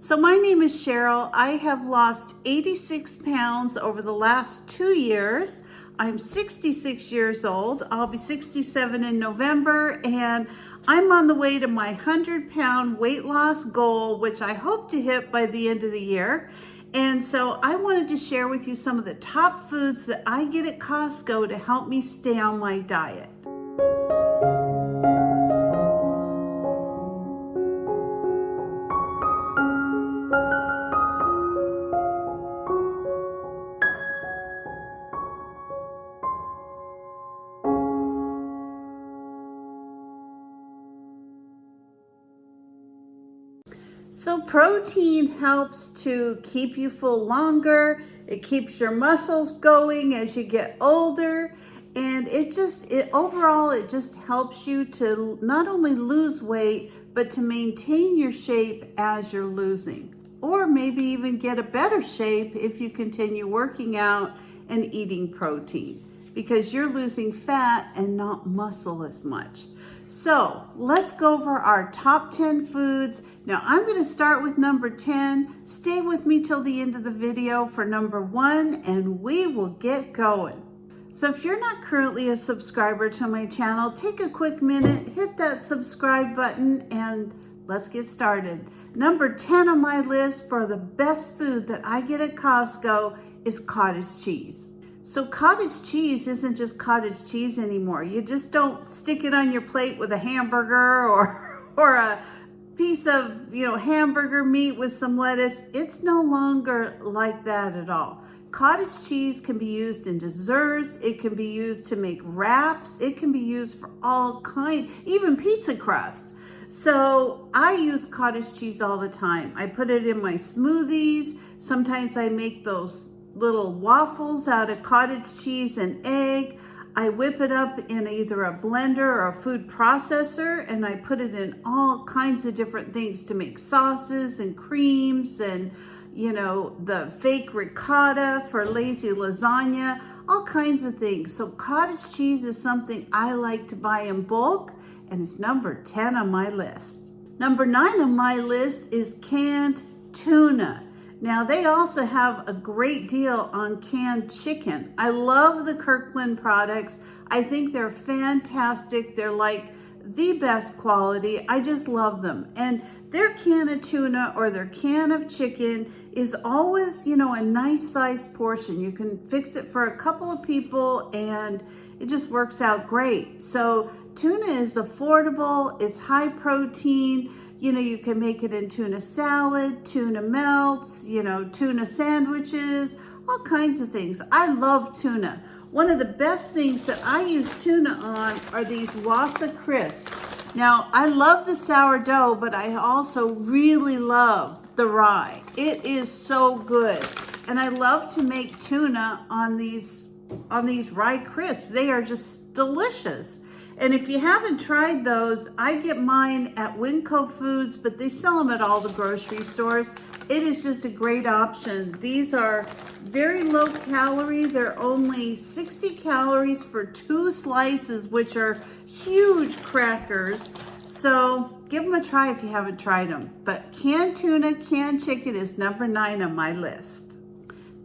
So my name is Cheryl. I have lost 86 pounds over the last 2 years. I'm 66 years old. I'll be 67 in November, and I'm on the way to my 100-pound weight loss goal, which I hope to hit by the end of the year. And so I wanted to share with you some of the top foods that I get at Costco to help me stay on my diet. So protein helps to keep you full longer. It keeps your muscles going as you get older. And overall, it just helps you to not only lose weight, but to maintain your shape as you're losing. Or maybe even get a better shape if you continue working out and eating protein, because you're losing fat and not muscle as much. So let's go over our top 10 foods. Now I'm going to start with number 10. Stay with me till the end of the video for number 1 and we will get going. So if you're not currently a subscriber to my channel, take a quick minute, hit that subscribe button, and let's get started. Number 10 on my list for the best food that I get at Costco is cottage cheese. So cottage cheese isn't just cottage cheese anymore. You just don't stick it on your plate with a hamburger or a piece of, hamburger meat with some lettuce. It's no longer like that at all. Cottage cheese can be used in desserts. It can be used to make wraps. It can be used for all kinds, even pizza crust. So I use cottage cheese all the time. I put it in my smoothies. Sometimes I make those little waffles out of cottage cheese and egg. I whip it up in either a blender or a food processor, and I put it in all kinds of different things to make sauces and creams and, the fake ricotta for lazy lasagna, all kinds of things. So cottage cheese is something I like to buy in bulk, and it's number 10 on my list. Number 9 on my list is canned tuna. Now, they also have a great deal on canned chicken. I love the Kirkland products. I think they're fantastic. They're like the best quality. I just love them. And their can of tuna or their can of chicken is always, a nice sized portion. You can fix it for a couple of people and it just works out great. So tuna is affordable. It's high protein. You can make it in tuna salad, tuna melts, tuna sandwiches, all kinds of things. I love tuna. One of the best things that I use tuna on are these Wassa crisps. Now, I love the sourdough, but I also really love the rye. It is so good. And I love to make tuna on these rye crisps. They are just delicious. And if you haven't tried those, I get mine at Winco Foods, but they sell them at all the grocery stores. It is just a great option. These are very low calorie. They're only 60 calories for 2 slices, which are huge crackers. So give them a try if you haven't tried them. But canned tuna, canned chicken is number 9 on my list.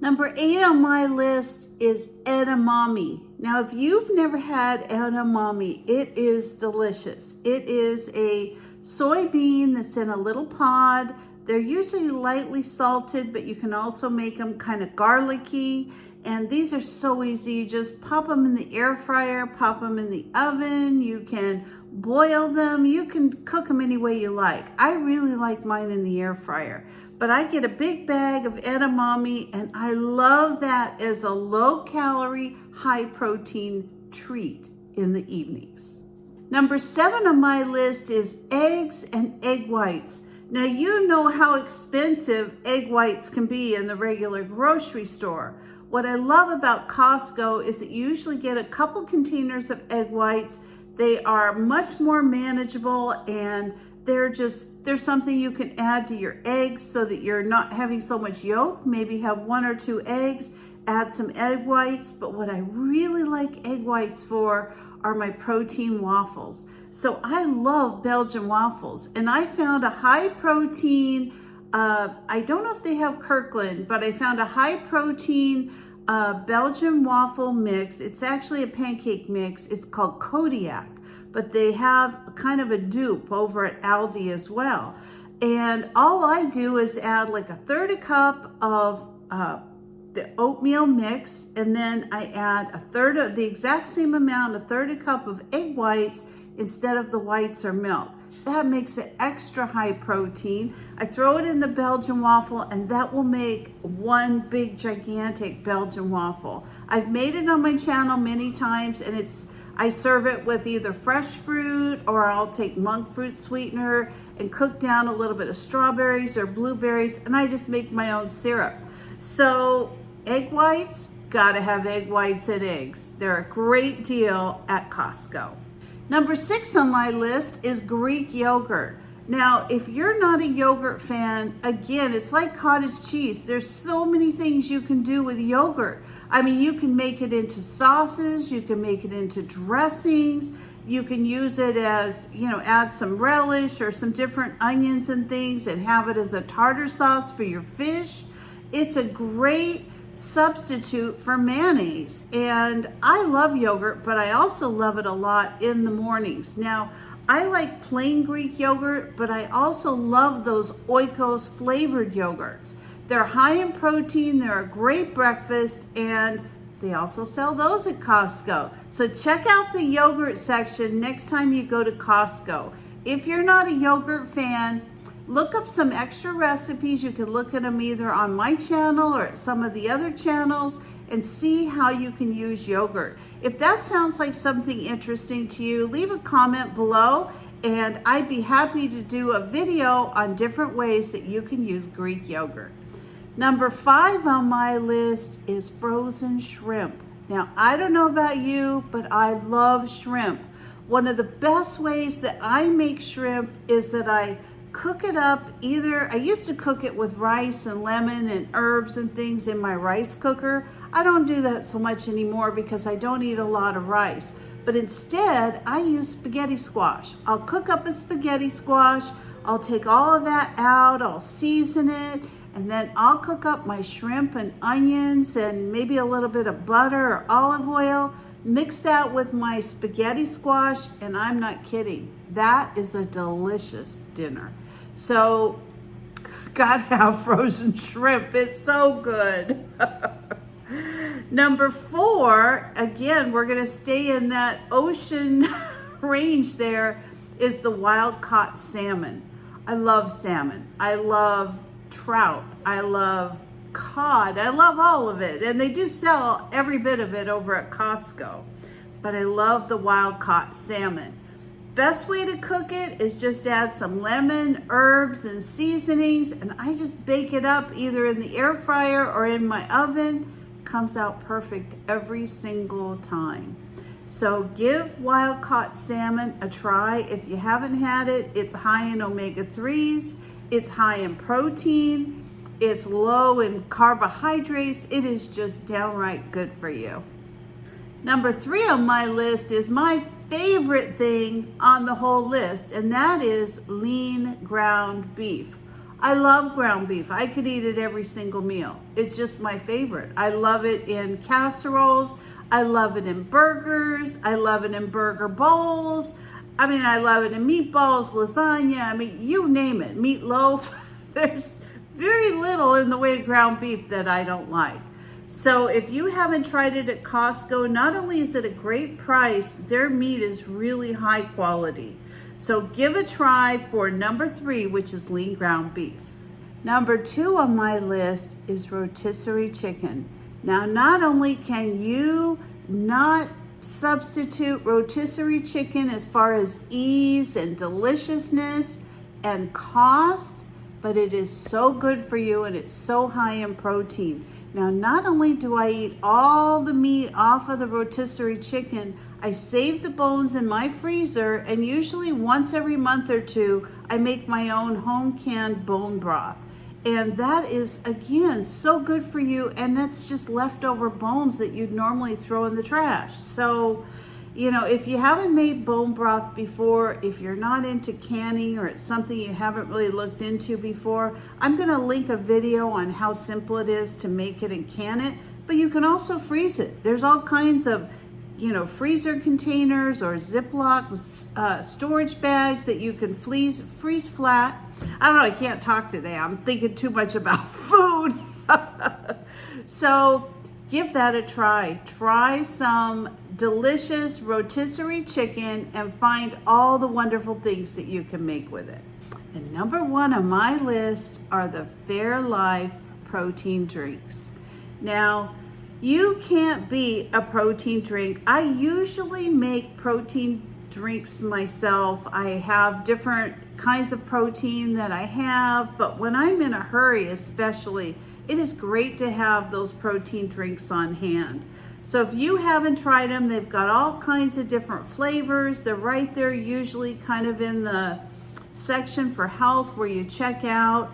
Number 8 on my list is edamame. Now, if you've never had edamame, it is delicious. It is a soybean that's in a little pod. They're usually lightly salted, but you can also make them kind of garlicky. And these are so easy. You just pop them in the air fryer, pop them in the oven. You can boil them. You can cook them any way you like. I really like mine in the air fryer. But I get a big bag of edamame, and I love that as a low-calorie, high-protein treat in the evenings. Number 7 on my list is eggs and egg whites. Now, you know how expensive egg whites can be in the regular grocery store. What I love about Costco is that you usually get a couple containers of egg whites. They are much more manageable, and they're something you can add to your eggs so that you're not having so much yolk. Maybe have 1 or 2 eggs, add some egg whites. But what I really like egg whites for are my protein waffles. So I love Belgian waffles, and I found a high protein I don't know if they have Kirkland, but I found a high protein Belgian waffle mix. It's actually a pancake mix. It's called Kodiak, but they have kind of a dupe over at Aldi as well. And all I do is add like a third a cup of the oatmeal mix, and then I add a third of the exact same amount, a third a cup of egg whites instead of the whites or milk. That makes it extra high protein. I throw it in the Belgian waffle, and that will make one big gigantic Belgian waffle. I've made it on my channel many times, and I serve it with either fresh fruit, or I'll take monk fruit sweetener and cook down a little bit of strawberries or blueberries, and I just make my own syrup. So egg whites, gotta have egg whites and eggs. They're a great deal at Costco. Number 6 on my list is Greek yogurt. Now, if you're not a yogurt fan, again, it's like cottage cheese. There's so many things you can do with yogurt. I mean, you can make it into sauces, you can make it into dressings, you can use it as, add some relish or some different onions and things and have it as a tartar sauce for your fish. It's a great substitute for mayonnaise, and I love yogurt, but I also love it a lot in the mornings. Now, I like plain Greek yogurt, but I also love those Oikos flavored yogurts. They're high in protein, they're a great breakfast, and they also sell those at Costco. So check out the yogurt section next time you go to Costco. If you're not a yogurt fan, look up some extra recipes. You can look at them either on my channel or at some of the other channels and see how you can use yogurt. If that sounds like something interesting to you, leave a comment below, and I'd be happy to do a video on different ways that you can use Greek yogurt. Number 5 on my list is frozen shrimp. Now, I don't know about you, but I love shrimp. One of the best ways that I make shrimp is that I cook it up. I used to cook it with rice and lemon and herbs and things in my rice cooker. I don't do that so much anymore because I don't eat a lot of rice. But instead, I use spaghetti squash. I'll cook up a spaghetti squash. I'll take all of that out. I'll season it. And then I'll cook up my shrimp and onions and maybe a little bit of butter or olive oil. Mix that with my spaghetti squash, and I'm not kidding. That is a delicious dinner. So, gotta have frozen shrimp. It's so good. Number 4, again, we're gonna stay in that ocean range there, is the wild caught salmon. I love salmon. I love trout. I love cod. I love all of it. And they do sell every bit of it over at Costco. But I love the wild caught salmon. Best way to cook it is just add some lemon, herbs, and seasonings, and I just bake it up either in the air fryer or in my oven. Comes out perfect every single time. So give wild caught salmon a try. If you haven't had it, it's high in omega-3s, it's high in protein, it's low in carbohydrates. It is just downright good for you. Number 3 on my list is my favorite thing on the whole list, and that is lean ground beef. I love ground beef. I could eat it every single meal. It's just my favorite. I love it in casseroles. I love it in burgers. I love it in burger bowls. I mean, I love it in meatballs, lasagna. I mean, you name it, meatloaf. There's very little in the way of ground beef that I don't like. So if you haven't tried it at Costco, not only is it a great price, their meat is really high quality. So give a try for number 3, which is lean ground beef. Number 2 on my list is rotisserie chicken. Now, not only can you not substitute rotisserie chicken as far as ease and deliciousness and cost, but it is so good for you and it's so high in protein. Now, not only do I eat all the meat off of the rotisserie chicken, I save the bones in my freezer, and usually once every month or 2, I make my own home canned bone broth. And that is, again, so good for you, and that's just leftover bones that you'd normally throw in the trash. So, You know, if you haven't made bone broth before, if you're not into canning or it's something you haven't really looked into before, I'm going to link a video on how simple it is to make it and can it, but you can also freeze it. There's all kinds of, you know, freezer containers or Ziploc storage bags that you can freeze flat. I don't know, I can't talk today. I'm thinking too much about food. So give that a try. Try some delicious rotisserie chicken and find all the wonderful things that you can make with it. And number one on my list are the Fairlife protein drinks. Now, you can't beat a protein drink. I usually make protein drinks myself. I have different kinds of protein that I have, but when I'm in a hurry especially, it is great to have those protein drinks on hand. So if you haven't tried them, they've got all kinds of different flavors. They're right there, usually kind of in the section for health where you check out.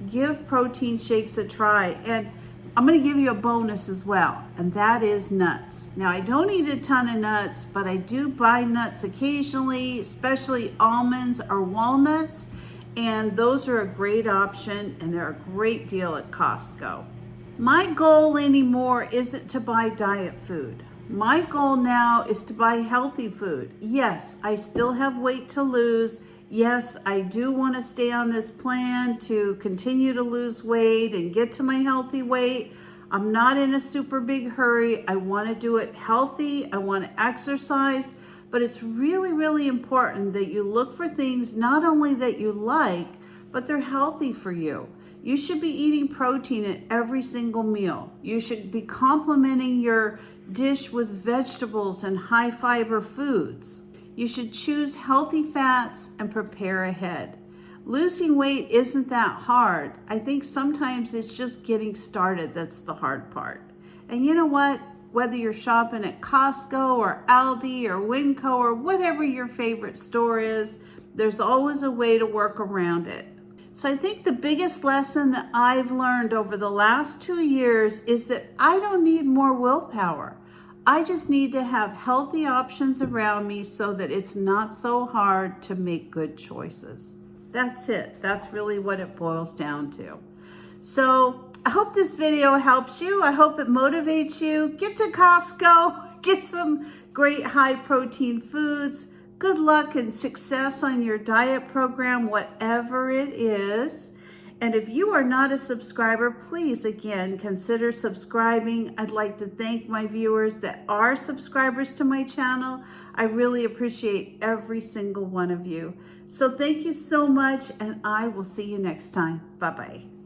Give protein shakes a try. And I'm going to give you a bonus as well, and that is nuts. Now, I don't eat a ton of nuts, but I do buy nuts occasionally, especially almonds or walnuts, and those are a great option, and they're a great deal at Costco. My goal anymore isn't to buy diet food. My goal now is to buy healthy food. Yes, I still have weight to lose. Yes, I do want to stay on this plan to continue to lose weight and get to my healthy weight. I'm not in a super big hurry. I want to do it healthy. I want to exercise, but it's really, really important that you look for things not only that you like, but they're healthy for you. You should be eating protein at every single meal. You should be complementing your dish with vegetables and high fiber foods. You should choose healthy fats and prepare ahead. Losing weight isn't that hard. I think sometimes it's just getting started that's the hard part. And you know what? Whether you're shopping at Costco or Aldi or Winco or whatever your favorite store is, there's always a way to work around it. So I think the biggest lesson that I've learned over the last 2 years is that I don't need more willpower. I just need to have healthy options around me so that it's not so hard to make good choices. That's it. That's really what it boils down to. So I hope this video helps you. I hope it motivates you. Get to Costco, get some great high protein foods. Good luck and success on your diet program, whatever it is. And if you are not a subscriber, please, again, consider subscribing. I'd like to thank my viewers that are subscribers to my channel. I really appreciate every single one of you. So thank you so much, and I will see you next time. Bye-bye.